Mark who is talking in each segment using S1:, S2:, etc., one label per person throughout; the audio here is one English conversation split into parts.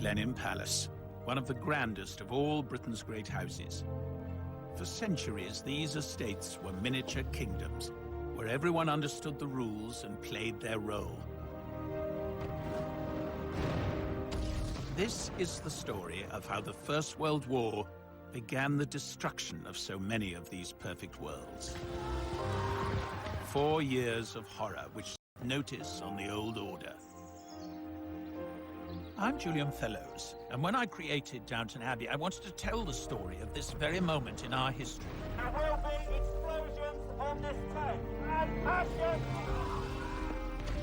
S1: Blenheim Palace, one of the grandest of all Britain's great houses. For centuries, these estates were miniature kingdoms, where everyone understood the rules and played their role. This is the story of how the First World War began the destruction of so many of these perfect worlds. 4 years of horror which notice on the old order. I'm Julian Fellows, and when I created Downton Abbey, I wanted to tell the story of this very moment in our history.
S2: There will be explosions on this tape, and passion!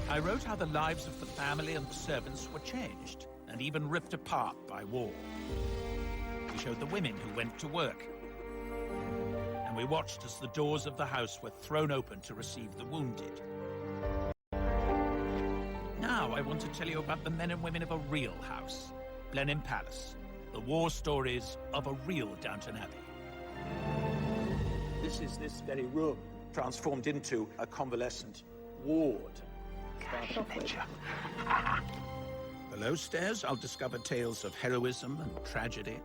S1: I wrote how the lives of the family and the servants were changed, and even ripped apart by war. We showed the women who went to work, and we watched as the doors of the house were thrown open to receive the wounded. Now I want to tell you about the men and women of a real house, Blenheim Palace, the war stories of a real Downton Abbey. This is this very room, transformed into a convalescent ward. Below stairs, I'll discover tales of heroism and tragedy.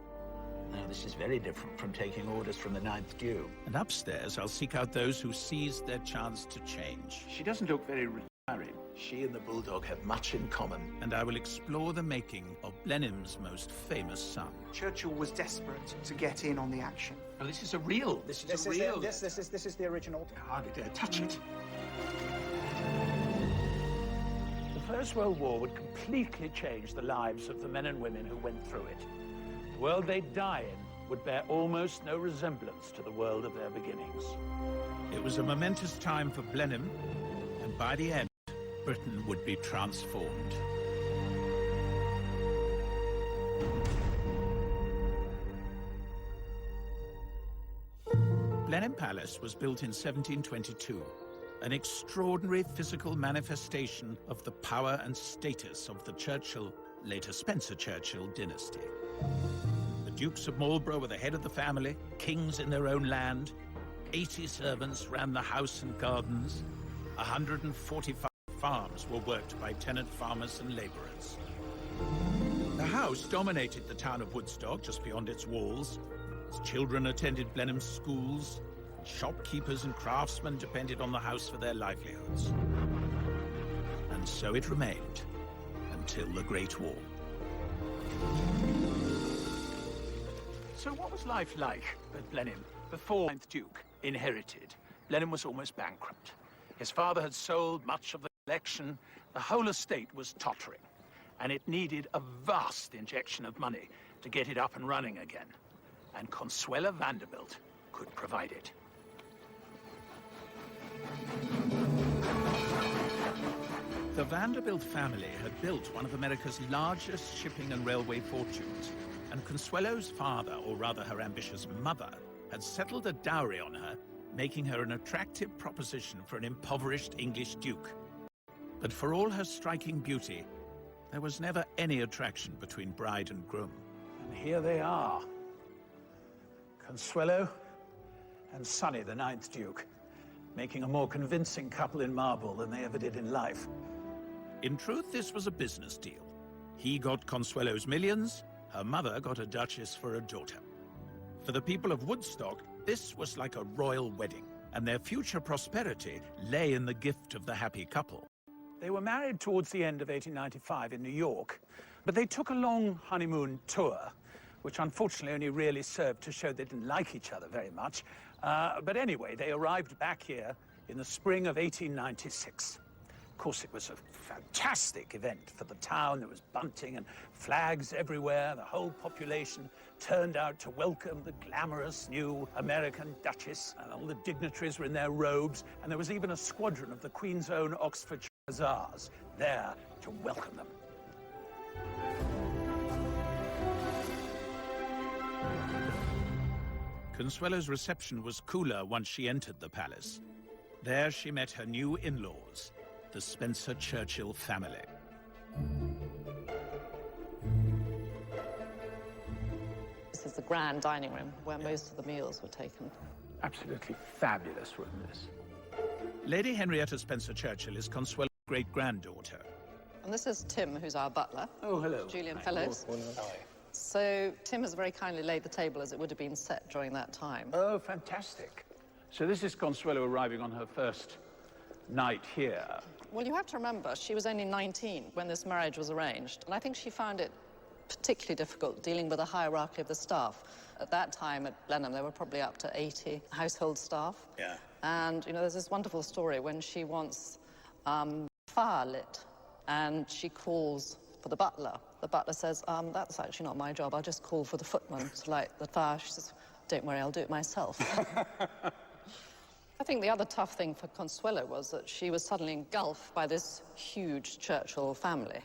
S1: Now, this is very different from taking orders from the Ninth Duke. And upstairs, I'll seek out those who seized their chance to change. She doesn't look very retiring. She and the Bulldog have much in common. And I will explore the making of Blenheim's most famous son.
S3: Churchill was desperate to get in on the action.
S1: Oh, this is a real. This is
S3: the original.
S1: I hardly dare touch it. The First World War would completely change the lives of the men and women who went through it. The world they'd die in would bear almost no resemblance to the world of their beginnings. It was a momentous time for Blenheim, and by the end, Britain would be transformed. Blenheim Palace was built in 1722. An extraordinary physical manifestation of the power and status of the Churchill, later Spencer Churchill, dynasty. The Dukes of Marlborough were the head of the family, kings in their own land. 80 servants ran the house and gardens. 145 farms were worked by tenant farmers and labourers. The house dominated the town of Woodstock, just beyond its walls. Its children attended Blenheim schools. Shopkeepers and craftsmen depended on the house for their livelihoods. And so it remained until the Great War. So what was life like at Blenheim before the 9th Duke inherited? Blenheim was almost bankrupt. His father had sold much of the collection. The whole estate was tottering, and it needed a vast injection of money to get it up and running again. And Consuela Vanderbilt could provide it. The Vanderbilt family had built one of America's largest shipping and railway fortunes, and Consuelo's father, or rather her ambitious mother, had settled a dowry on her, making her an attractive proposition for an impoverished English duke. But for all her striking beauty, there was never any attraction between bride and groom. And here they are, Consuelo and Sonny, the 9th Duke, making a more convincing couple in marble than they ever did in life. In truth, this was a business deal. He got Consuelo's millions, her mother got a duchess for a daughter. For the people of Woodstock, this was like a royal wedding, and their future prosperity lay in the gift of the happy couple. They were married towards the end of 1895 in New York, but they took a long honeymoon tour, which unfortunately only really served to show they didn't like each other very much. But anyway, they arrived back here in the spring of 1896. Of course, it was a fantastic event for the town. There was bunting and flags everywhere. The whole population turned out to welcome the glamorous new American Duchess, and all the dignitaries were in their robes, and there was even a squadron of the Queen's own Oxfordshire Hussars there to welcome them. Consuelo's reception was cooler once she entered the palace. There she met her new in-laws, the Spencer Churchill family.
S4: This is the grand dining room where most of the meals were taken.
S1: Absolutely fabulous room, this. Lady Henrietta Spencer Churchill is Consuelo's great-granddaughter.
S4: And this is Tim, who's our butler.
S1: Oh, hello.
S4: Julian Fellows. So Tim has very kindly laid the table as it would have been set during that time.
S1: Oh, fantastic. So this is Consuelo arriving on her first night here.
S4: Well, you have to remember, she was only 19 when this marriage was arranged, and I think she found it particularly difficult dealing with the hierarchy of the staff. At that time at Blenheim, there were probably up to 80 household staff.
S1: Yeah.
S4: And, you know, there's this wonderful story when she wants fire lit, and she calls for the butler. The butler says, that's actually not my job. I'll just call for the footman to light the fire. She says, don't worry, I'll do it myself. I think the other tough thing for Consuelo was that she was suddenly engulfed by this huge Churchill family.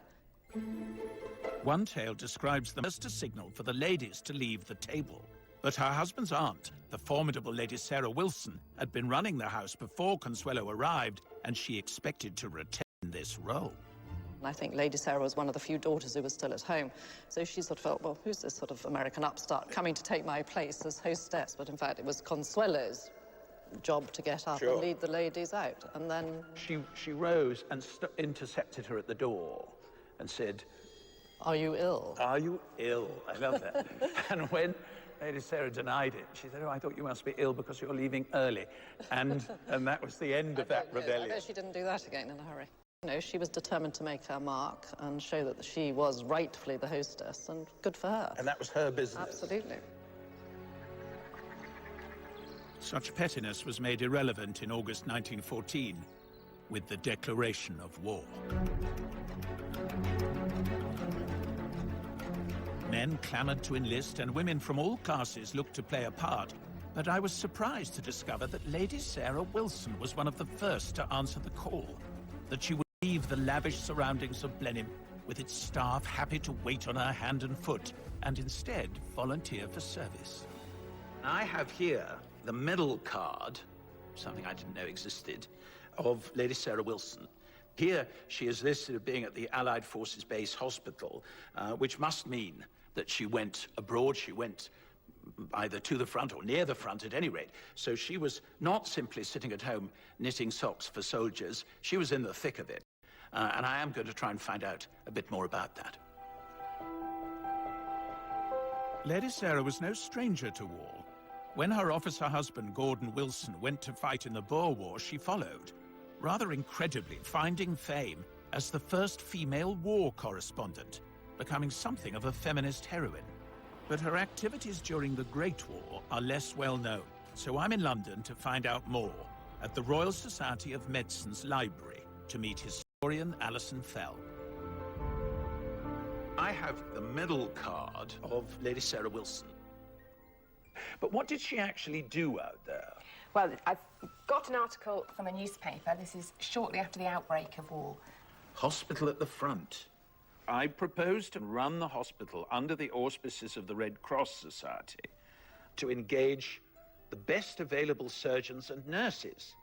S1: One tale describes them as a signal for the ladies to leave the table. But her husband's aunt, the formidable Lady Sarah Wilson, had been running the house before Consuelo arrived, and she expected to retain this role.
S4: And I think Lady Sarah was one of the few daughters who was still at home. So she sort of felt, well, who's this sort of American upstart coming to take my place as hostess? But in fact, it was Consuelo's job to get up and lead the ladies out. And then
S1: She rose and intercepted her at the door and said,
S4: are you ill?
S1: are you ill? I love that. And when Lady Sarah denied it, she said, oh, I thought you must be ill because you're leaving early. And that was the end of that rebellion.
S4: I bet she didn't do that again in a hurry. You know, she was determined to make her mark and show that she was rightfully the hostess, and good for her.
S1: And that was her business.
S4: Absolutely.
S1: Such pettiness was made irrelevant in August 1914 with the declaration of war. Men clamored to enlist, and women from all classes looked to play a part. But I was surprised to discover that Lady Sarah Wilson was one of the first to answer the call, that she would leave the lavish surroundings of Blenheim with its staff happy to wait on her hand and foot, and instead volunteer for service. I have here the medal card, something I didn't know existed, of Lady Sarah Wilson. Here she is listed as being at the Allied Forces Base Hospital, which must mean that she went abroad. She went either to the front or near the front at any rate. So she was not simply sitting at home knitting socks for soldiers. She was in the thick of it. And I am going to try and find out a bit more about that. Lady Sarah was no stranger to war. When her officer husband, Gordon Wilson, went to fight in the Boer War, she followed, rather incredibly finding fame as the first female war correspondent, becoming something of a feminist heroine. But her activities during the Great War are less well known, so I'm in London to find out more at the Royal Society of Medicine's library to meet historian Alison Fell. I have the medal card of Lady Sarah Wilson. But what did she actually do out there?
S5: Well, I've got an article from a newspaper. This is shortly after the outbreak of war.
S1: Hospital at the front. I proposed to run the hospital under the auspices of the Red Cross Society to engage the best available surgeons and nurses.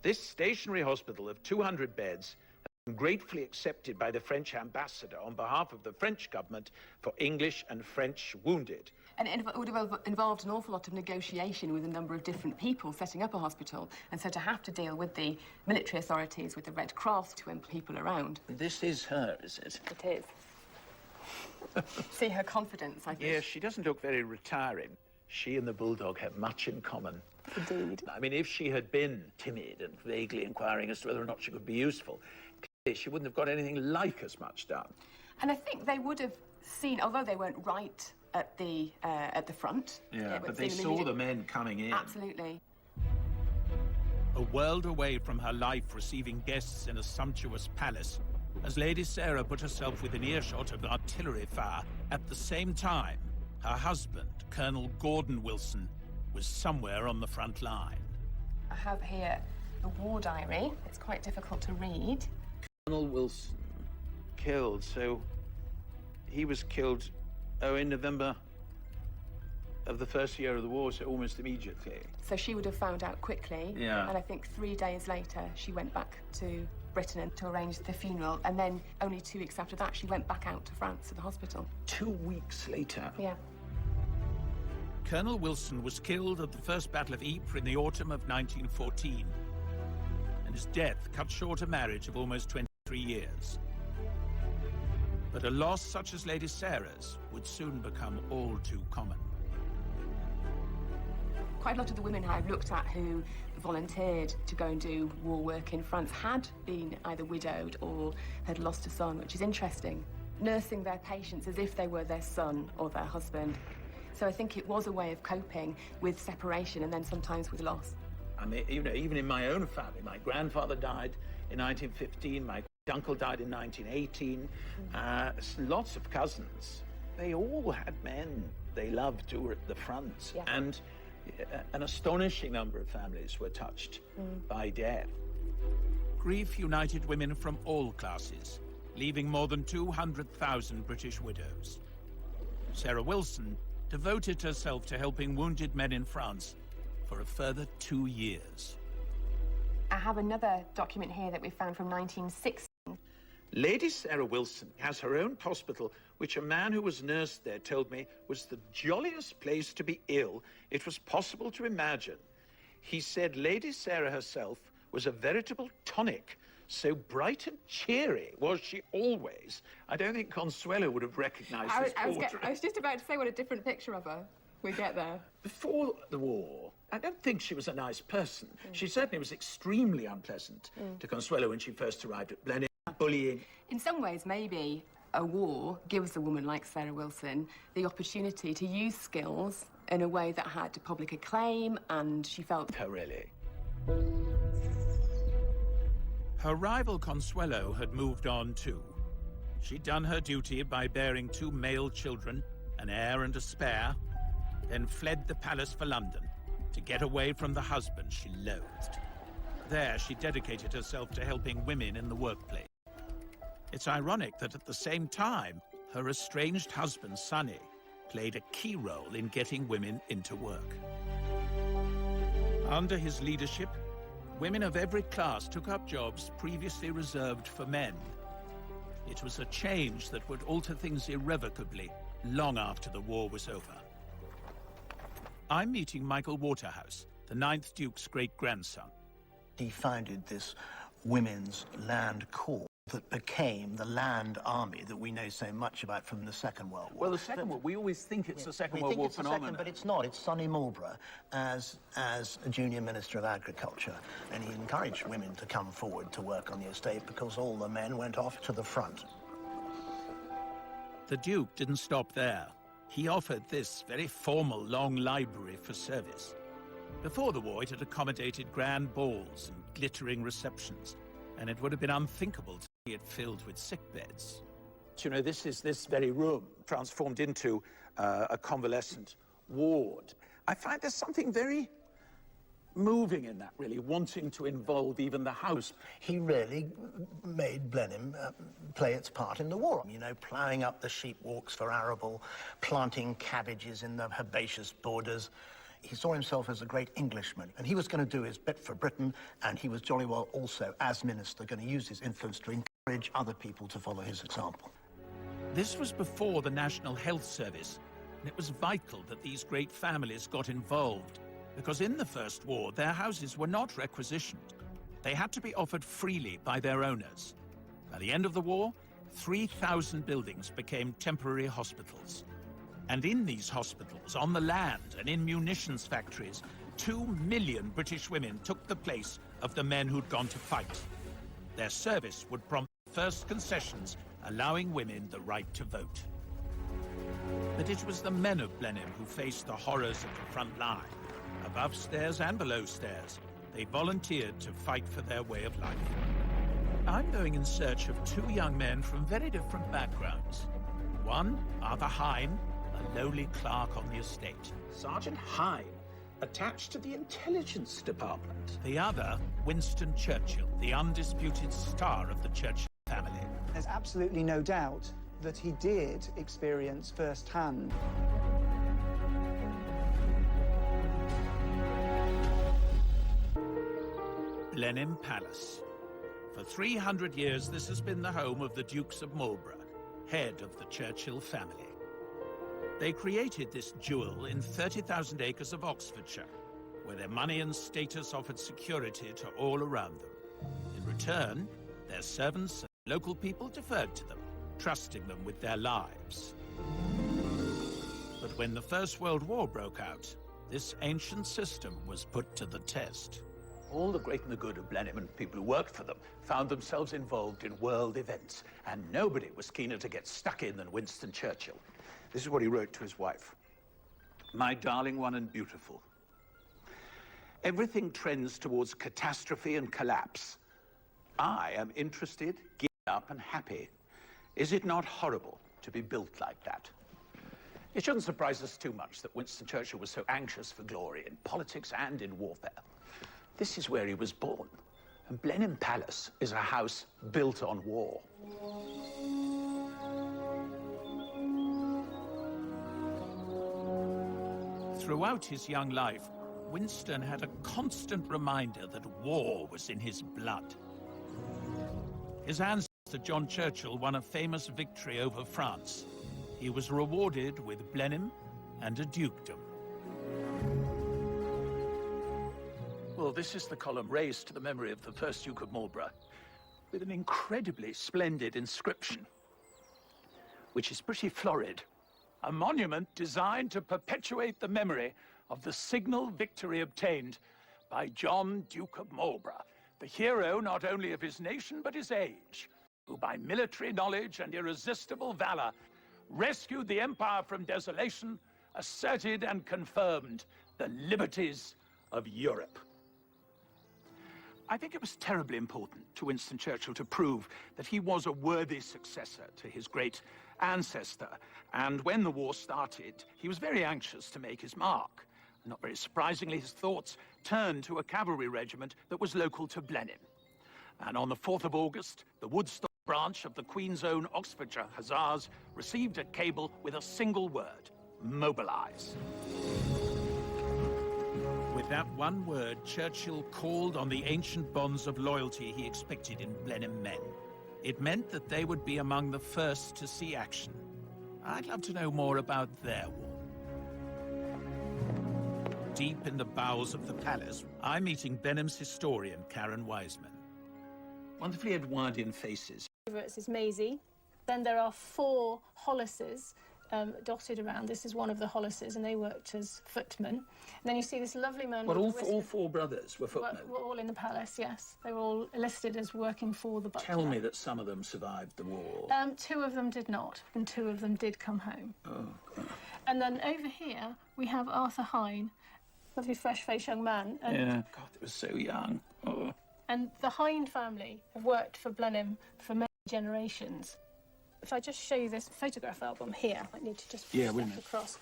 S1: This stationary hospital of 200 beds has been gratefully accepted by the French ambassador on behalf of the French government for English and French wounded.
S5: And it would have involved an awful lot of negotiation with a number of different people setting up a hospital, and so to have to deal with the military authorities, with the Red Cross, to employ people around.
S1: This is her, is it?
S5: It is. See her confidence, I think.
S1: Yes, she doesn't look very retiring. She and the bulldog have much in common.
S5: Indeed.
S1: I mean, if she had been timid and vaguely inquiring as to whether or not she could be useful, clearly she wouldn't have got anything like as much done.
S5: And I think they would have seen, although they weren't right at the front.
S1: Yeah, but they saw the men coming in.
S5: Absolutely.
S1: A world away from her life receiving guests in a sumptuous palace, as Lady Sarah put herself within earshot of artillery fire, at the same time, her husband, Colonel Gordon Wilson, was somewhere on the front line.
S5: I have here a war diary. It's quite difficult to read.
S1: Colonel Wilson, killed, so he was killed, in November of the first year of the war, so almost immediately.
S5: So she would have found out quickly.
S1: Yeah.
S5: And I think 3 days later, she went back to Britain and to arrange the funeral. And then only 2 weeks after that, she went back out to France to the hospital.
S1: 2 weeks later?
S5: Yeah.
S1: Colonel Wilson was killed at the First Battle of Ypres in the autumn of 1914. And his death cut short a marriage of almost 23 years. But a loss such as Lady Sarah's would soon become all too common.
S5: Quite a lot of the women I've looked at who volunteered to go and do war work in France had been either widowed or had lost a son, which is interesting. Nursing their patients as if they were their son or their husband. So I think it was a way of coping with separation and then sometimes with loss.
S1: I mean, you know, even in my own family, my grandfather died in 1915, my uncle died in 1918, lots of cousins. They all had men they loved who were at the front,
S5: Yeah.
S1: and an astonishing number of families were touched by death. Grief united women from all classes, leaving more than 200,000 British widows. Sarah Wilson devoted herself to helping wounded men in France for a further 2 years.
S5: I have another document here that we found from 1960.
S1: Lady Sarah Wilson has her own hospital, which a man who was nursed there told me was the jolliest place to be ill it was possible to imagine. He said Lady Sarah herself was a veritable tonic, so bright and cheery was she always. I don't think Consuelo would have recognized this portrait.
S5: I was just about to say what a different picture of her we get there.
S1: Before the war, I don't think she was a nice person. She certainly was extremely unpleasant to Consuelo when she first arrived at Blenheim, bullying.
S5: In some ways, maybe a war gives a woman like Sarah Wilson the opportunity to use skills in a way that had public acclaim, and she felt...
S1: Her, really. Her rival Consuelo had moved on too. She'd done her duty by bearing 2 male children, an heir and a spare, then fled the palace for London to get away from the husband she loathed. There, she dedicated herself to helping women in the workplace. It's ironic that at the same time, her estranged husband, Sonny, played a key role in getting women into work. Under his leadership, women of every class took up jobs previously reserved for men. It was a change that would alter things irrevocably long after the war was over. I'm meeting Michael Waterhouse, the 9th Duke's great-grandson.
S6: He founded this women's land corps that became the land army that we know so much about from the Second World War.
S1: Well, the Second War, we always think it's a Second World War phenomenon.
S6: But it's not. It's Sonny Marlborough as a junior Minister of Agriculture, and he encouraged women to come forward to work on the estate because all the men went off to the front.
S1: The Duke didn't stop there. He offered this very formal long library for service. Before the war, it had accommodated grand balls and glittering receptions, and it would have been unthinkable to see it filled with sick beds. You know, this is this very room transformed into a convalescent ward. I find there's something very moving in that, really, wanting to involve even the house.
S6: He really made Blenheim play its part in the war. You know, ploughing up the sheep walks for arable, planting cabbages in the herbaceous borders. He saw himself as a great Englishman, and he was going to do his bit for Britain, and he was jolly well also, as minister, going to use his influence to encourage other people to follow his example.
S1: This was before the National Health Service, and it was vital that these great families got involved, because in the First War, their houses were not requisitioned. They had to be offered freely by their owners. By the end of the war, 3,000 buildings became temporary hospitals. And in these hospitals, on the land and in munitions factories, 2 million British women took the place of the men who'd gone to fight. Their service would prompt first concessions, allowing women the right to vote. But it was the men of Blenheim who faced the horrors of the front line. Above stairs and below stairs, they volunteered to fight for their way of life. I'm going in search of 2 young men from very different backgrounds. One, Arthur Hine, a lowly clerk on the estate. Sergeant Hine, attached to the intelligence department. The other, Winston Churchill, the undisputed star of the Churchill family.
S3: There's absolutely no doubt that he did experience firsthand
S1: Blenheim Palace. For 300 years, this has been the home of the Dukes of Marlborough, head of the Churchill family. They created this jewel in 30,000 acres of Oxfordshire, where their money and status offered security to all around them. In return, their servants and local people deferred to them, trusting them with their lives. But when the First World War broke out, this ancient system was put to the test.
S7: All the great and the good of Blenheim and people who worked for them found themselves involved in world events, and nobody was keener to get stuck in than Winston Churchill. This is what he wrote to his wife. "My darling one and beautiful, everything trends towards catastrophe and collapse. I am interested, geared up and happy. Is it not horrible to be built like that?" It shouldn't surprise us too much that Winston Churchill was so anxious for glory in politics and in warfare. This is where he was born, and Blenheim Palace is a house built on war.
S1: Throughout his young life, Winston had a constant reminder that war was in his blood. His ancestor John Churchill won a famous victory over France. He was rewarded with Blenheim and a dukedom.
S7: Well, this is the column raised to the memory of the first Duke of Marlborough, with an incredibly splendid inscription, which is pretty florid. A monument designed to perpetuate the memory of the signal victory obtained by John, Duke of Marlborough, the hero not only of his nation but his age, who by military knowledge and irresistible valor rescued the empire from desolation, asserted and confirmed the liberties of Europe. I think it was terribly important to Winston Churchill to prove that he was a worthy successor to his great ancestor. And when the war started, he was very anxious to make his mark. Not very surprisingly, his thoughts turned to a cavalry regiment that was local to Blenheim. And on the 4th of August, the Woodstock branch of the Queen's Own Oxfordshire Hussars received a cable with a single word: mobilize.
S1: With that one word, Churchill called on the ancient bonds of loyalty he expected in Blenheim men. It meant that they would be among the first to see action. I'd love to know more about their war. Deep in the bowels of the palace, I'm meeting Blenheim's historian, Karen Wiseman. Wonderfully Edwardian faces.
S8: This is Maisie. Then there are 4 Hollises dotted around. This is one of the Hollises, and they worked as footmen. And then you see this lovely man.
S7: But all 4 brothers were footmen?
S8: Were all in the palace, yes. They were all listed as working for the butler.
S7: Tell me that some of them survived the war.
S8: 2 of them did not, and 2 of them did come home.
S7: Oh, God.
S8: And then over here, we have Arthur Hine, lovely fresh-faced young man. And
S7: yeah, God, they were so young. Oh.
S8: And the Hine family have worked for Blenheim for many generations. If I just show you this photograph album here, I need to just push that across.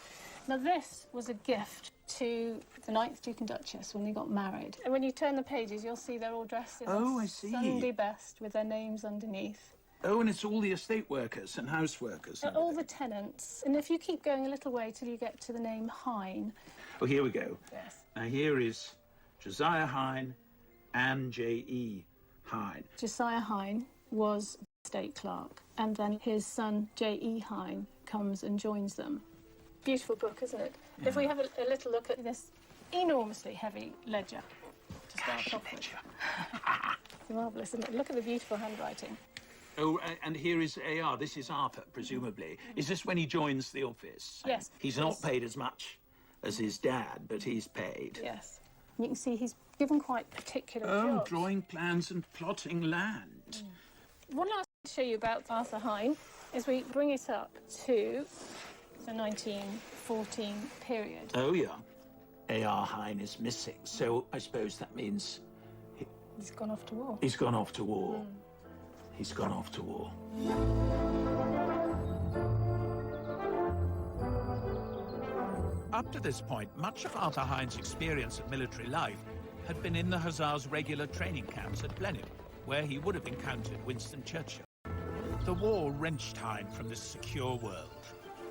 S8: Now, this was a gift to the 9th Duke and Duchess when they got married. And when you turn the pages, you'll see they're all dressed in Sunday best with their names underneath.
S7: Oh, and it's all the estate workers and house workers.
S8: And all the tenants. And if you keep going a little way till you get to the name Hine.
S7: Oh, here we go.
S8: Yes.
S7: Now, here is Josiah Hine and J.E. Hine.
S8: Josiah Hine was estate clerk, and then his son J.E. Hine comes and joins them. Beautiful book, isn't it? Yeah. If we have a little look at this enormously heavy ledger to start off with. It's marvellous, isn't it? Look at the beautiful handwriting.
S7: Oh, and here is A.R. This is Arthur, presumably. Is this when he joins the office?
S8: Yes.
S7: He's not paid as much as his dad, but he's paid.
S8: Yes. You can see he's given quite particular jobs.
S7: Drawing plans and plotting land.
S8: One last thing to show you about Arthur Hine is we bring it up to the 1914 period.
S7: Oh, yeah. A.R. Hine is missing, so I suppose that means...
S8: He's gone off to war.
S7: He's gone off to war. He's gone off to war.
S1: Up to this point, much of Arthur Hine's experience of military life had been in the Hussars' regular training camps at Blenheim, where he would have encountered Winston Churchill. The war wrenched Hine from this secure world.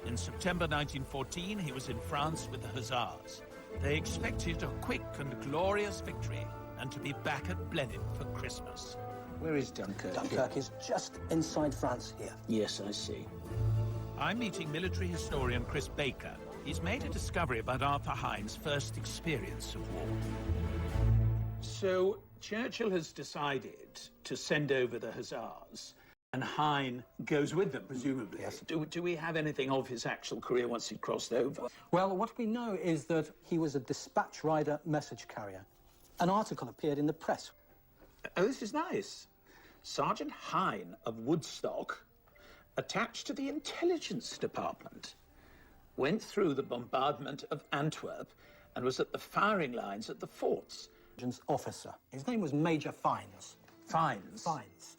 S1: In September 1914, he was in France with the Hussars. They expected a quick and glorious victory and to be back at Blenheim for Christmas.
S9: Where is Dunkirk? Dunkirk is just inside France here.
S7: Yes, I see.
S1: I'm meeting military historian Chris Baker. He's made a discovery about Arthur Hine's first experience of war.
S7: So Churchill has decided to send over the Hussars And Hein goes with them, presumably.
S9: Yes.
S7: Do we have anything of his actual career once he'd crossed over?
S9: Well, what we know is that he was a dispatch rider message carrier. An article appeared in the press.
S7: Oh, this is nice. Sergeant Hein of Woodstock, attached to the intelligence department, went through the bombardment of Antwerp and was at the firing lines at the forts.
S9: Officer. His name was Major Fines.
S7: Fines?
S9: Fines.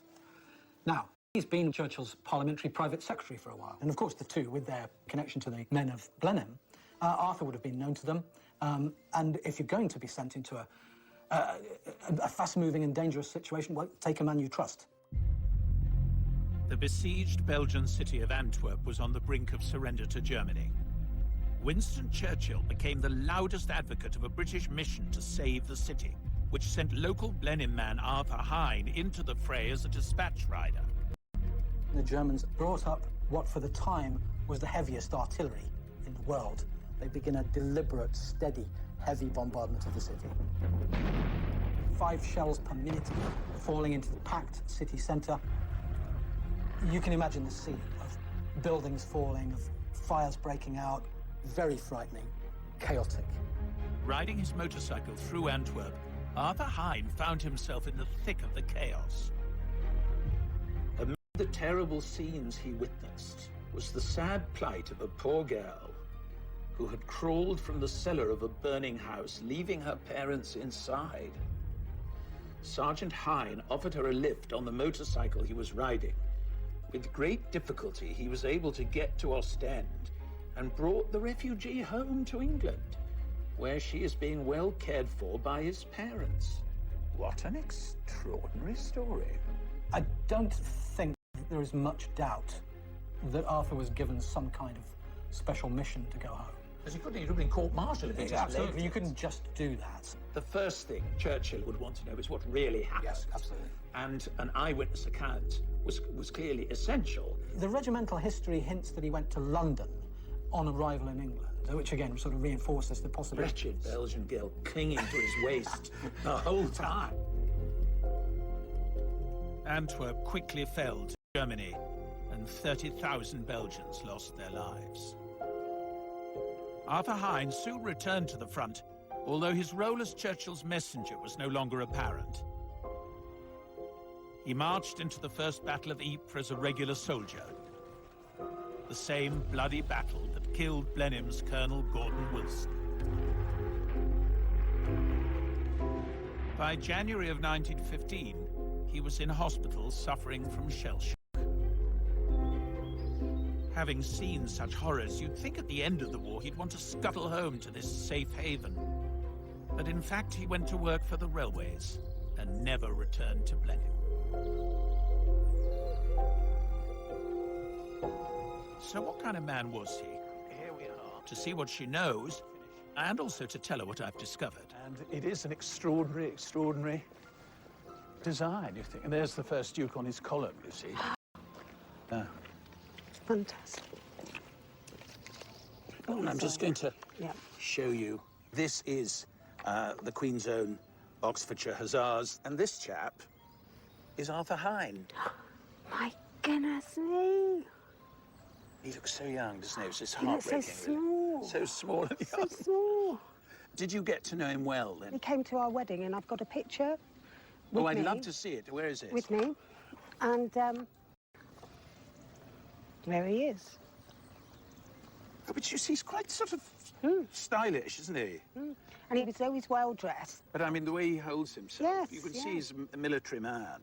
S9: Now, he's been Churchill's parliamentary private secretary for a while. And of course, the two, with their connection to the men of Blenheim, Arthur would have been known to them. And if you're going to be sent into a fast-moving and dangerous situation, well, take a man you trust.
S1: The besieged Belgian city of Antwerp was on the brink of surrender to Germany. Winston Churchill became the loudest advocate of a British mission to save the city, which sent local Blenheim man Arthur Hein into the fray as a dispatch rider.
S9: The Germans brought up what for the time was the heaviest artillery in the world. They begin a deliberate, steady, heavy bombardment of the city. 5 shells per minute falling into the packed city centre. You can imagine the scene of buildings falling, of fires breaking out. Very frightening, chaotic.
S1: Riding his motorcycle through Antwerp, Arthur Hein found himself in the thick of the chaos.
S7: Amid the terrible scenes he witnessed was the sad plight of a poor girl who had crawled from the cellar of a burning house, leaving her parents inside. Sergeant Hein offered her a lift on the motorcycle he was riding. With great difficulty, he was able to get to Ostend and brought the refugee home to England, where she is being well cared for by his parents. What an extraordinary story.
S9: I don't think that there is much doubt that Arthur was given some kind of special mission to go home.
S7: Because he couldn't have been court-martialed if he just
S9: Absolutely,
S7: left.
S9: you couldn't just do that.
S7: The first thing Churchill would want to know is what really happened.
S9: Yes, absolutely.
S7: And an eyewitness account was clearly essential.
S9: The regimental history hints that he went to London on arrival in England, which again sort of reinforces the possibility.
S7: Wretched Belgian girl clinging to his waist the whole time.
S1: Antwerp quickly fell to Germany, and 30,000 Belgians lost their lives. Arthur Hein soon returned to the front, although his role as Churchill's messenger was no longer apparent. He marched into the First Battle of Ypres as a regular soldier, the same bloody battle that killed Blenheim's Colonel Gordon Wilson. By January of 1915, he was in hospital suffering from shell shock. Having seen such horrors, you'd think at the end of the war he'd want to scuttle home to this safe haven. But in fact, he went to work for the railways and never returned to Blenheim. So what kind of man was he?
S7: Here we are.
S1: To see what she knows, and also to tell her what I've discovered.
S7: And it is an extraordinary, extraordinary design, you think. And there's the first Duke on his column, you see.
S10: Fantastic.
S7: And I'm just going to show you. This is the Queen's Own Oxfordshire Hussars. And this chap is Arthur Hein.
S10: My goodness me.
S7: He looks so young, doesn't he? It's just
S10: He looks so
S7: heartbreaking. Really.
S10: small.
S7: So small and young.
S10: So small.
S7: Did you get to know him well, then?
S10: He came to our wedding, and I've got a picture with
S7: Oh, I'd
S10: me,
S7: love to see it. Where is it?
S10: with me. And there he is.
S7: Oh, but you see, he's quite sort of stylish, isn't he?
S10: And he was always well dressed.
S7: But I mean, the way he holds himself,
S10: Yes,
S7: you can see
S10: yes.
S7: he's a military man.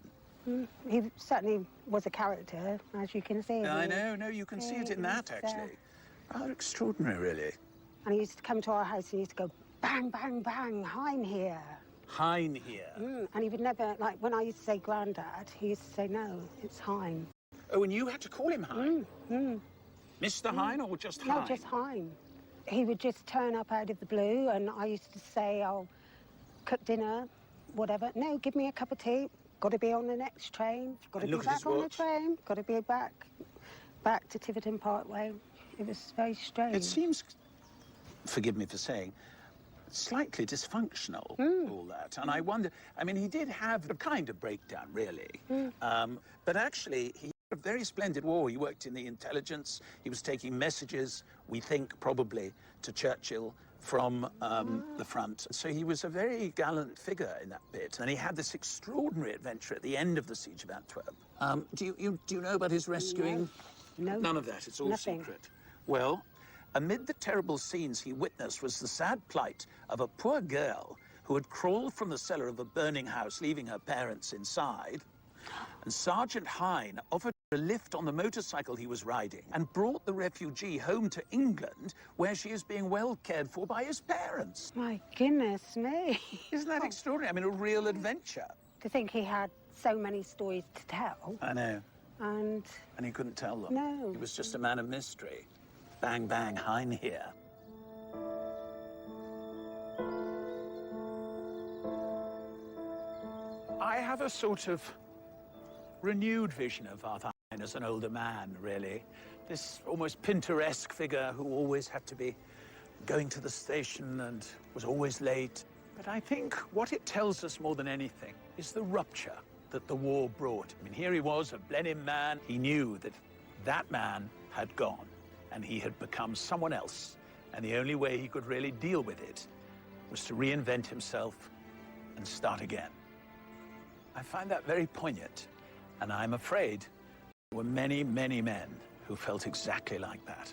S10: He certainly was a character, as you can see.
S7: I know, no, you can see it in that, actually. Rather extraordinary, really.
S10: And he used to come to our house and he used to go, bang, bang, bang, Hein here.
S7: Hein here.
S10: And he would never, like, when I used to say Grandad, he used to say, no, it's Hein.
S7: Oh, and you had to call him Hein? Mr. Hein or just Hein?
S10: No, just Hein. He would just turn up out of the blue, and I used to say, I'll cook dinner, whatever. No, give me a cup of tea. Got to be on the next train. Got to be back on the train. Got to be back to Tiverton Parkway. It was very strange.
S7: It seems, forgive me for saying,
S1: slightly dysfunctional, all that. And I wonder, I mean, he did have a kind of breakdown, really. But actually, he had a very splendid war. He worked in the intelligence. He was taking messages, we think, probably, to Churchill from the front. So he was a very gallant figure in that bit. And he had this extraordinary adventure at the end of the siege of Antwerp. Do you know about his rescuing?
S10: No.
S1: None of that. It's all
S10: Nothing.
S1: secret. Well, amid the terrible scenes he witnessed was the sad plight of a poor girl who had crawled from the cellar of a burning house, leaving her parents inside. And Sergeant Hine offered a lift on the motorcycle he was riding and brought the refugee home to England, where she is being well cared for by his parents.
S10: My goodness me.
S1: Isn't that extraordinary? I mean, a real adventure.
S10: To think he had so many stories to tell.
S1: I know.
S10: And
S1: he couldn't tell them.
S10: No.
S1: He was just a man of mystery. Bang, bang, Hine here. I have a sort of renewed vision of Arthur Hine as an older man, really. This almost Pinteresque figure who always had to be going to the station and was always late. But I think what it tells us more than anything is the rupture that the war brought. I mean, here he was, a Blenheim man. He knew that that man had gone and he had become someone else. And the only way he could really deal with it was to reinvent himself and start again. I find that very poignant. And I'm afraid there were many, many men who felt exactly like that.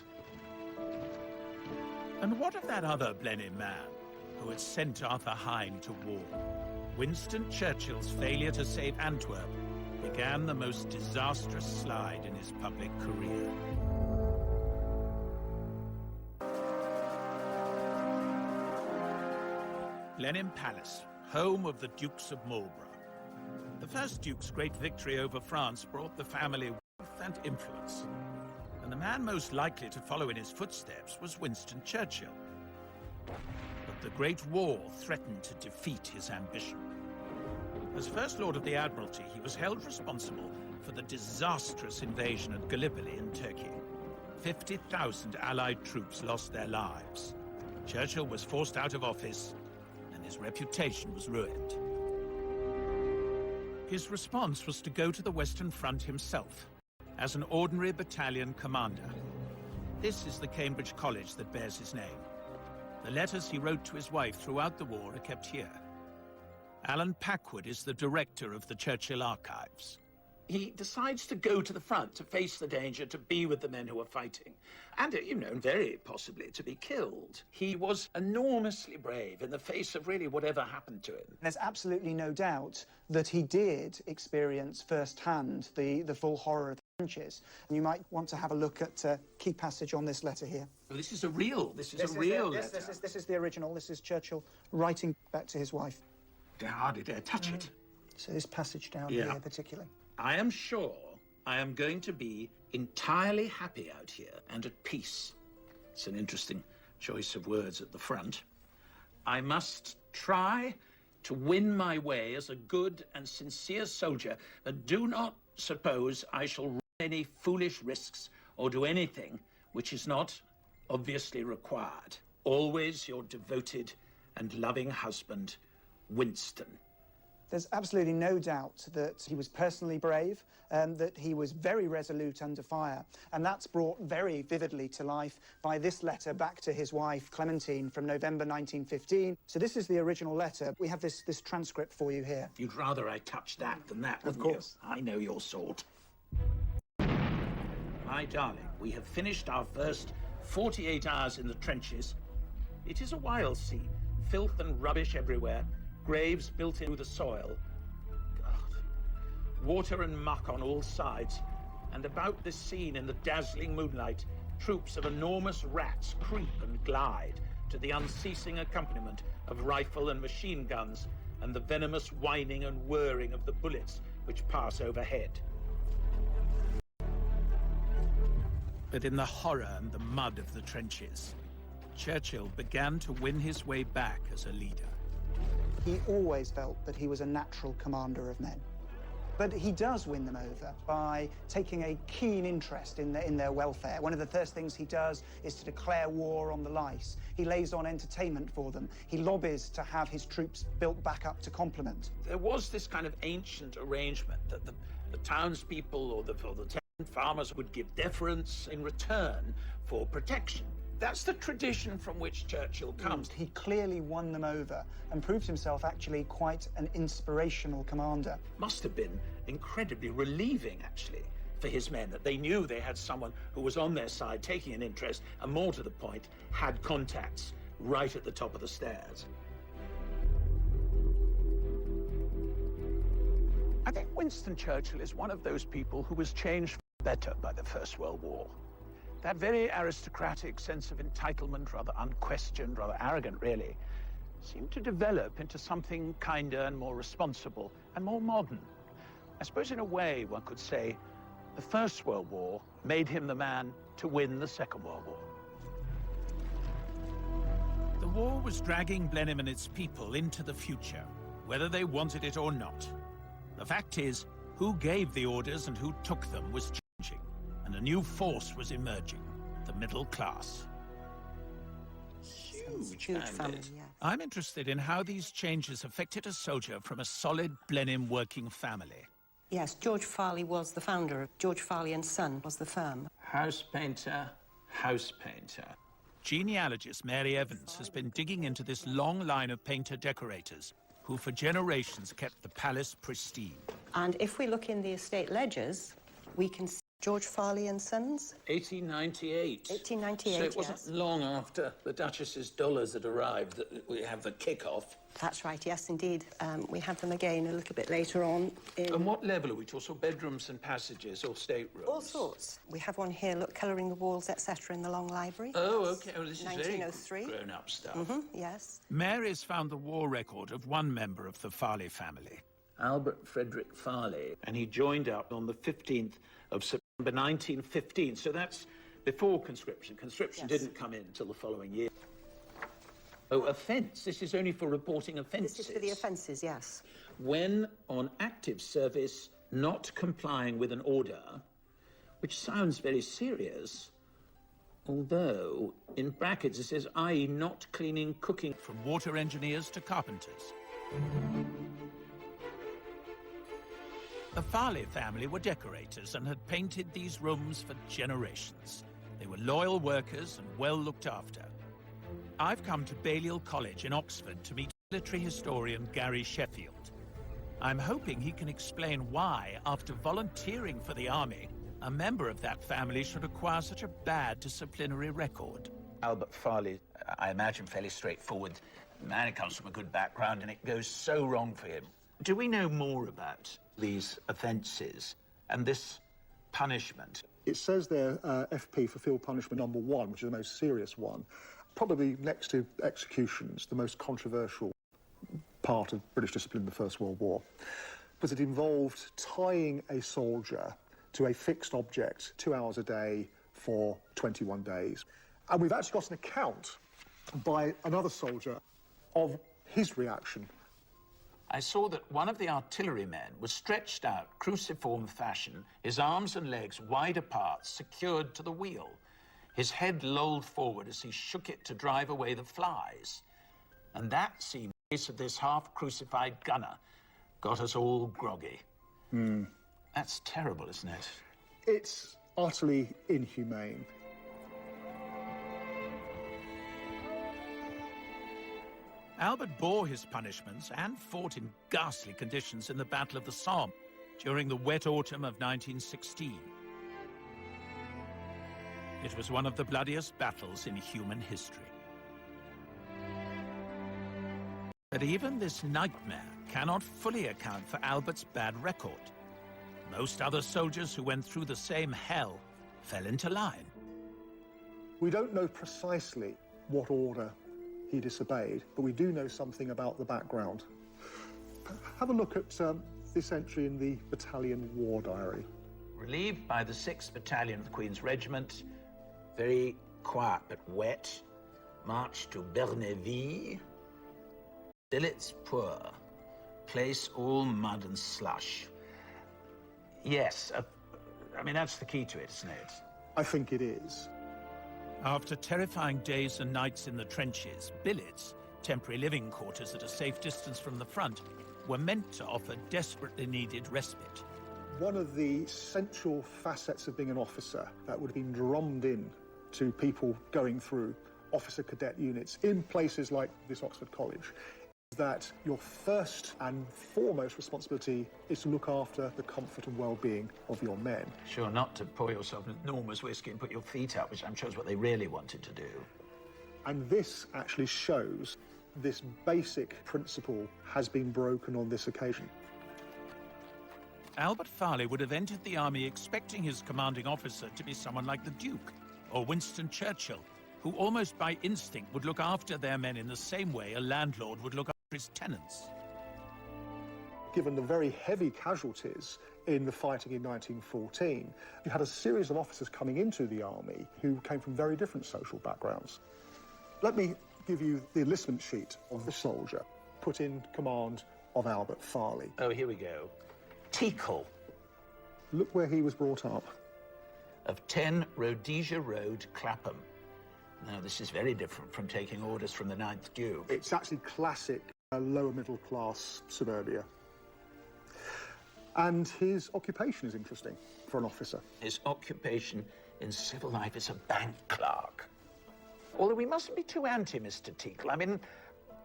S1: And what of that other Blenheim man who had sent Arthur Hine to war? Winston Churchill's failure to save Antwerp began the most disastrous slide in his public career. Blenheim Palace, home of the Dukes of Marlborough. The first Duke's great victory over France brought the family wealth and influence. And the man most likely to follow in his footsteps was Winston Churchill. But the Great War threatened to defeat his ambition. As First Lord of the Admiralty, he was held responsible for the disastrous invasion at Gallipoli in Turkey. 50,000 Allied troops lost their lives. Churchill was forced out of office, and his reputation was ruined. His response was to go to the Western Front himself, as an ordinary battalion commander. This is the Cambridge College that bears his name. The letters he wrote to his wife throughout the war are kept here. Alan Packwood is the director of the Churchill Archives. He decides to go to the front, to face the danger, to be with the men who are fighting. And, you know, very possibly to be killed. He was enormously brave in the face of really whatever happened to him.
S3: There's absolutely no doubt that he did experience firsthand the full horror of the trenches. And you might want to have a look at a key passage on this letter here.
S1: Well, this is a real letter.
S3: This is the original. This is Churchill writing back to his wife.
S1: I hardly dare touch it.
S3: So this passage down here particularly.
S1: I am sure I am going to be entirely happy out here and at peace. It's an interesting choice of words at the front. I must try to win my way as a good and sincere soldier, but do not suppose I shall run any foolish risks or do anything which is not obviously required. Always your devoted and loving husband, Winston.
S3: There's absolutely no doubt that he was personally brave, that he was very resolute under fire, and that's brought very vividly to life by this letter back to his wife, Clementine, from November 1915. So this is the original letter. We have this transcript for you here.
S1: You'd rather I touched that than that, wouldn't
S3: Of course.
S1: you? I know your sort. My darling, we have finished our first 48 hours in the trenches. It is a wild scene. Filth and rubbish everywhere. Graves built into the soil. God. Water and muck on all sides. And about this scene in the dazzling moonlight, troops of enormous rats creep and glide to the unceasing accompaniment of rifle and machine guns and the venomous whining and whirring of the bullets which pass overhead. But in the horror and the mud of the trenches, Churchill began to win his way back as a leader.
S3: He always felt that he was a natural commander of men. But he does win them over by taking a keen interest in their welfare. One of the first things he does is to declare war on the lice. He lays on entertainment for them. He lobbies to have his troops built back up to complement.
S7: There was this kind of ancient arrangement that the townspeople or the tenant farmers would give deference in return for protection. That's the tradition from which Churchill comes.
S3: He clearly won them over and proved himself actually quite an inspirational commander.
S7: Must have been incredibly relieving, actually, for his men, that they knew they had someone who was on their side, taking an interest, and more to the point, had contacts right at the top of the stairs. I think Winston Churchill is one of those people who was changed for the better by the First World War. That very aristocratic sense of entitlement, rather unquestioned, rather arrogant, really, seemed to develop into something kinder and more responsible and more modern. I suppose in a way one could say the First World War made him the man to win the Second World War.
S1: The war was dragging Blenheim and its people into the future, whether they wanted it or not. The fact is, who gave the orders and who took them was changing, and a new force was emerging, the middle class.
S7: Huge
S11: family, yeah.
S1: I'm interested in how these changes affected a soldier from a solid Blenheim working family.
S11: Yes, George Farley was the founder. George Farley and Son was the firm.
S7: House painter, house painter.
S1: Genealogist Mary Evans has been digging into this long line of painter-decorators who for generations kept the palace pristine.
S11: And if we look in the estate ledgers, we can see George Farley and Sons.
S7: 1898.
S11: 1898,
S7: So it wasn't
S11: yes.
S7: long after the Duchess's dollars had arrived that we have the kick-off.
S11: That's right, yes, indeed. We have them again a little bit later on.
S7: And what level are we talking? So bedrooms and passages or staterooms?
S11: All sorts. We have one here, look, colouring the walls, etc., in the long library.
S7: Oh, OK. Oh, this is
S11: 1903.
S7: very grown-up stuff.
S11: Yes.
S1: Mary's found the war record of one member of the Farley family.
S7: Albert Frederick Farley, and he joined up on the 15th of September 1915. So that's before conscription. Conscription didn't come in until the following year. Oh, offence. This is only for reporting offences.
S11: This is for the offences, yes.
S7: When on active service, not complying with an order, which sounds very serious, although in brackets it says, i.e. not cleaning, cooking.
S1: From water engineers to carpenters. The Farley family were decorators and had painted these rooms for generations. They were loyal workers and well looked after. I've come to Balliol College in Oxford to meet military historian Gary Sheffield. I'm hoping he can explain why, after volunteering for the army, a member of that family should acquire such a bad disciplinary record.
S7: Albert Farley, I imagine fairly straightforward man. He comes from a good background and it goes so wrong for him. Do we know more about these offences and this punishment?
S12: It says there, FP for field punishment number 1, which is the most serious one. Probably next to executions, the most controversial part of British discipline in the First World War, because it involved tying a soldier to a fixed object 2 hours a day for 21 days. And we've actually got an account by another soldier of his reaction.
S7: I saw that one of the artillerymen was stretched out, cruciform fashion, his arms and legs wide apart, secured to the wheel. His head lolled forward as he shook it to drive away the flies. And that scene, the face of this half-crucified gunner, got us all groggy. That's terrible, isn't it?
S12: It's utterly inhumane.
S1: Albert bore his punishments and fought in ghastly conditions in the Battle of the Somme during the wet autumn of 1916. It was one of the bloodiest battles in human history. But even this nightmare cannot fully account for Albert's bad record. Most other soldiers who went through the same hell fell into line.
S12: We don't know precisely what order he disobeyed, but we do know something about the background. Have a look at this entry in the battalion war diary.
S7: Relieved by the 6th Battalion of the Queen's Regiment, very quiet but wet, marched to Berneville. Billets poor, place all mud and slush.
S1: Yes. I mean, that's the key to it, isn't it?
S12: I think it is.
S1: After terrifying days and nights in the trenches, billets, temporary living quarters at a safe distance from the front, were meant to offer desperately needed respite.
S12: One of the central facets of being an officer that would have been drummed in to people going through officer cadet units in places like this Oxford College is that your first and foremost responsibility is to look after the comfort and well-being of your men.
S1: Sure, not to pour yourself an enormous whiskey and put your feet up, which I'm sure is what they really wanted to do.
S12: And this actually shows this basic principle has been broken on this occasion.
S1: Albert Farley would have entered the army expecting his commanding officer to be someone like the Duke or Winston Churchill, who almost by instinct would look after their men in the same way a landlord would look after his tenants.
S12: Given the very heavy casualties in the fighting in 1914, you had a series of officers coming into the army who came from very different social backgrounds. Let me give you the enlistment sheet of the soldier put in command of Albert Farley.
S1: Oh, here we go. Teakle.
S12: Look where he was brought up.
S1: Of 10 Rhodesia Road, Clapham. Now, this is very different from taking orders from the 9th Duke.
S12: It's actually classic lower middle class suburbia. And his occupation is interesting for an officer.
S1: His occupation in civil life is a bank clerk. Although we mustn't be too anti Mr. Teakle. I mean,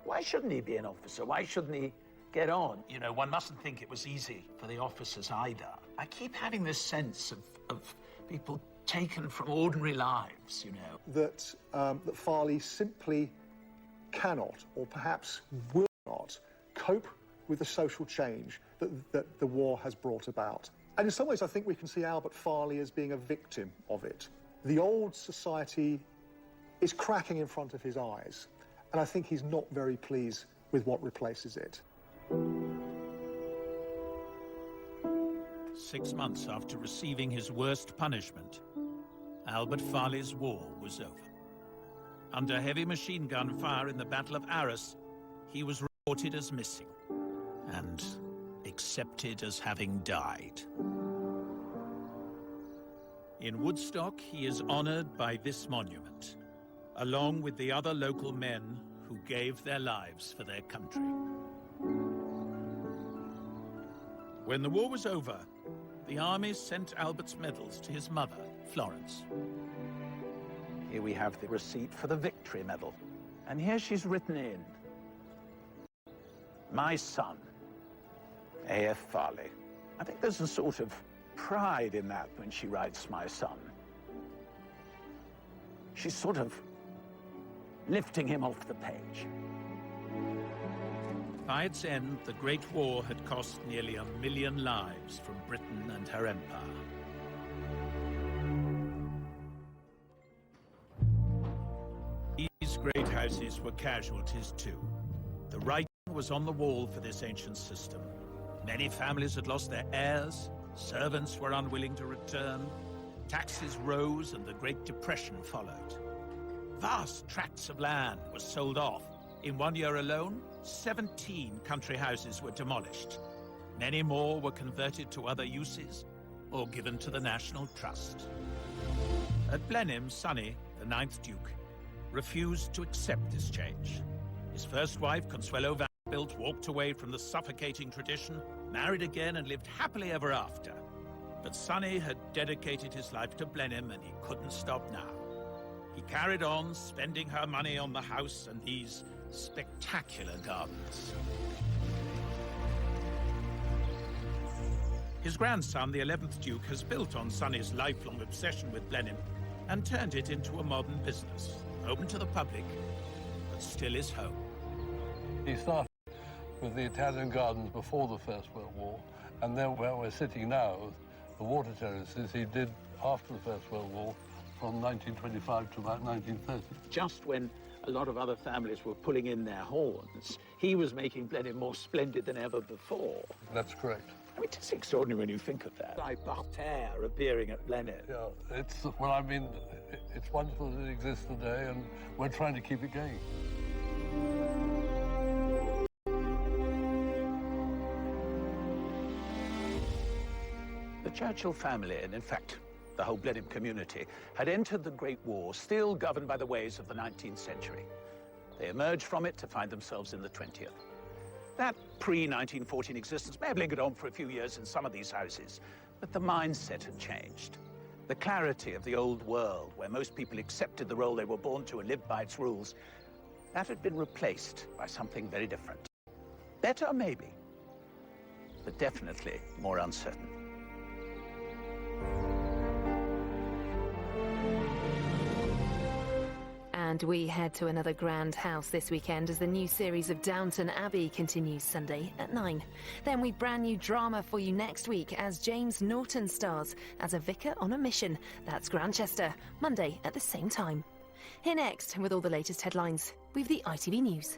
S1: why shouldn't he be an officer? Why shouldn't he get on? You know, one mustn't think it was easy for the officers either. I keep having this sense of people taken from ordinary lives, you know.
S12: That Farley simply cannot, or perhaps will not, cope with the social change that the war has brought about. And in some ways, I think we can see Albert Farley as being a victim of it. The old society is cracking in front of his eyes, and I think he's not very pleased with what replaces it.
S1: 6 months after receiving his worst punishment, Albert Farley's war was over. Under heavy machine gun fire in the Battle of Arras, he was reported as missing and accepted as having died. In Woodstock, he is honored by this monument, along with the other local men who gave their lives for their country. When the war was over, the army sent Albert's medals to his mother, Florence. Here we have the receipt for the Victory Medal. And here she's written in, "My son, A.F. Farley." I think there's a sort of pride in that when she writes "my son." She's sort of lifting him off the page. By its end, the Great War had cost nearly 1 million lives from Britain and her empire. These great houses were casualties too. The writing was on the wall for this ancient system. Many families had lost their heirs, servants were unwilling to return, taxes rose and the Great Depression followed. Vast tracts of land were sold off. In 1 year alone, 17 country houses were demolished. Many more were converted to other uses or given to the National Trust. At Blenheim, Sonny, the 9th Duke, refused to accept this change. His first wife, Consuelo Vanderbilt, walked away from the suffocating tradition, married again and lived happily ever after. But Sonny had dedicated his life to Blenheim and he couldn't stop now. He carried on spending her money on the house and these spectacular gardens. His grandson, the 11th Duke, has built on Sonny's lifelong obsession with Blenheim and turned it into a modern business, open to the public, but still his home.
S13: He started with the Italian gardens before the First World War, and then where we're sitting now, the water terraces, he did after the First World War, from 1925 to about 1930.
S7: Just when a lot of other families were pulling in their horns, he was making Blenheim more splendid than ever before.
S13: That's correct.
S7: I mean, it's extraordinary when you think of that. Like parterre appearing at Blenheim.
S13: Yeah, it's, well, I mean, it's wonderful that it exists today, and we're trying to keep it going.
S7: The
S1: Churchill family, and in fact, the whole Blenheim community, had entered the Great War still governed by the ways of the 19th century. They emerged from it to find themselves in the 20th. That pre-1914 existence may have lingered on for a few years in some of these houses, but the mindset had changed. The clarity of the old world, where most people accepted the role they were born to and lived by its rules, that had been replaced by something very different. Better, maybe, but definitely more uncertain.
S14: And we head to another grand house this weekend as the new series of Downton Abbey continues Sunday at 9. Then we've brand new drama for you next week as James Norton stars as a vicar on a mission. That's Grantchester, Monday at the same time. Here next, with all the latest headlines, we've the ITV News.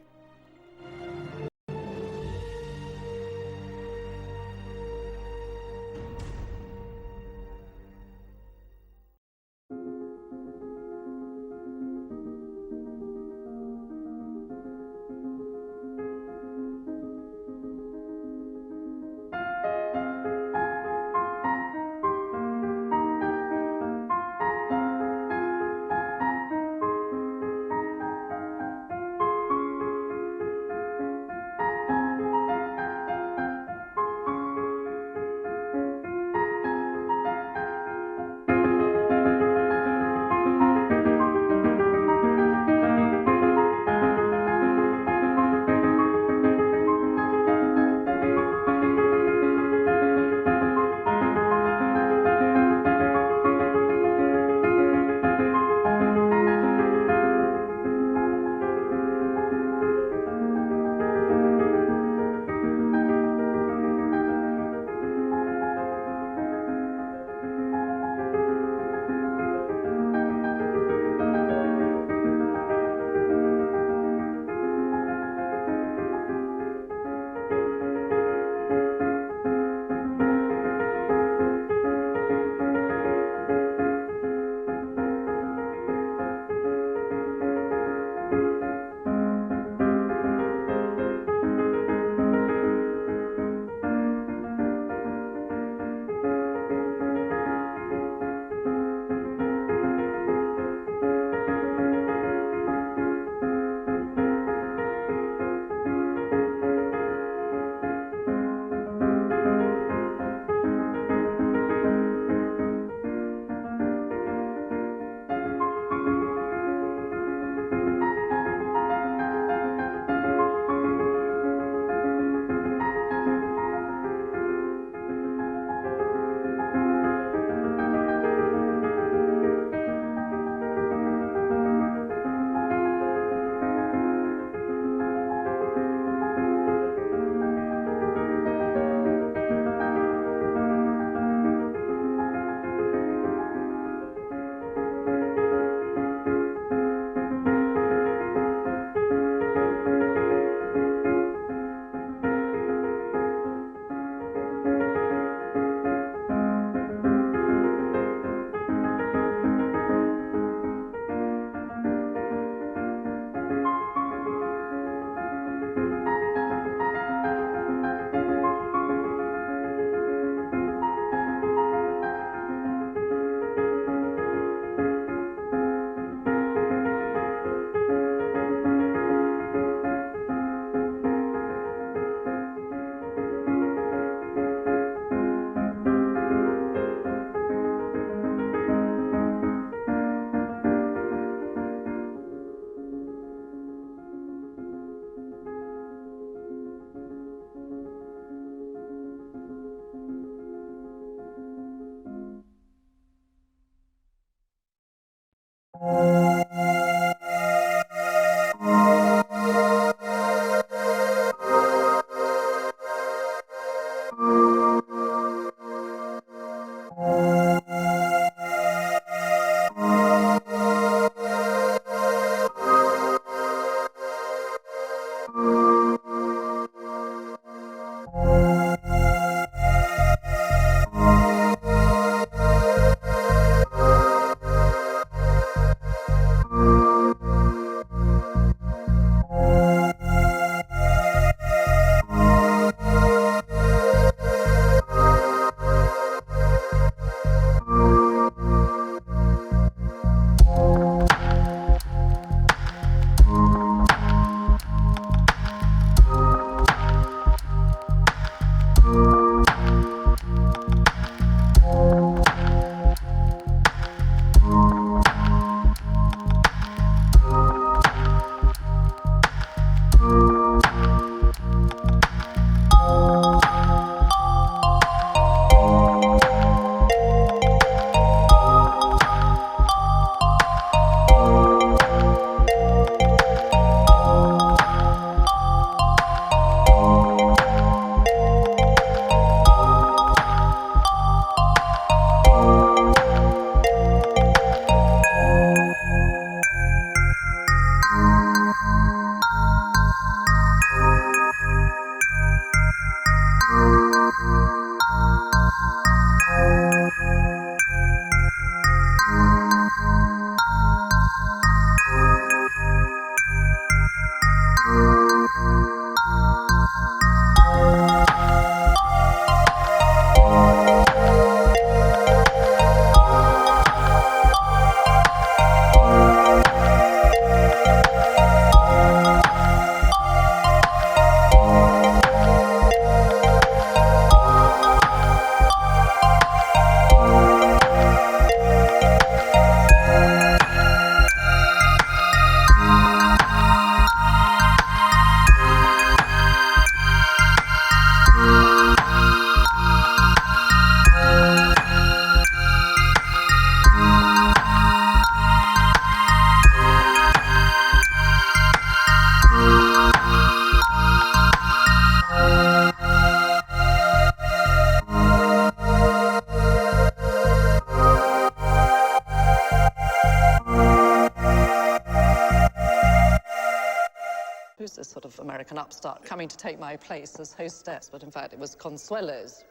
S4: American upstart coming to take my place as hostess, but in fact it was Consuelo's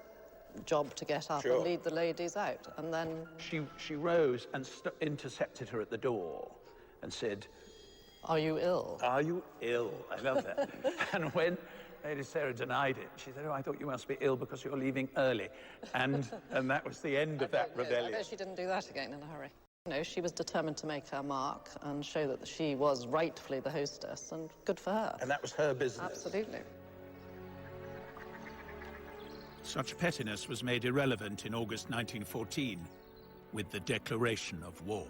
S4: job to get up and lead the ladies out, and then...
S7: She rose and intercepted her at the door and said,
S4: "Are you ill?"
S7: "Are you ill?" I love that. And when Lady Sarah denied it, she said, "Oh, I thought you must be ill because you're leaving early." And that was the end of that rebellion.
S4: I bet she didn't do that again in a hurry. You know, she was determined to make her mark and show that she was rightfully the hostess, and good for her.
S7: And that was her business.
S4: Absolutely.
S1: Such pettiness was made irrelevant in August 1914 with the declaration of war.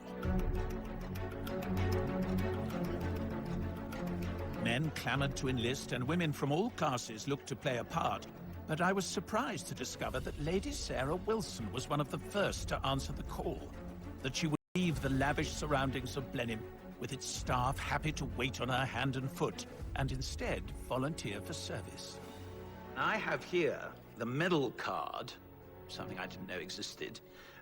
S1: Men clamored to enlist, and women from all classes looked to play a part. But I was surprised to discover that Lady Sarah Wilson was one of the first to answer the call, that she would leave the lavish surroundings of Blenheim with its staff happy to wait on her hand and foot, and instead volunteer for service.
S7: I have here the medal card, something I didn't know existed,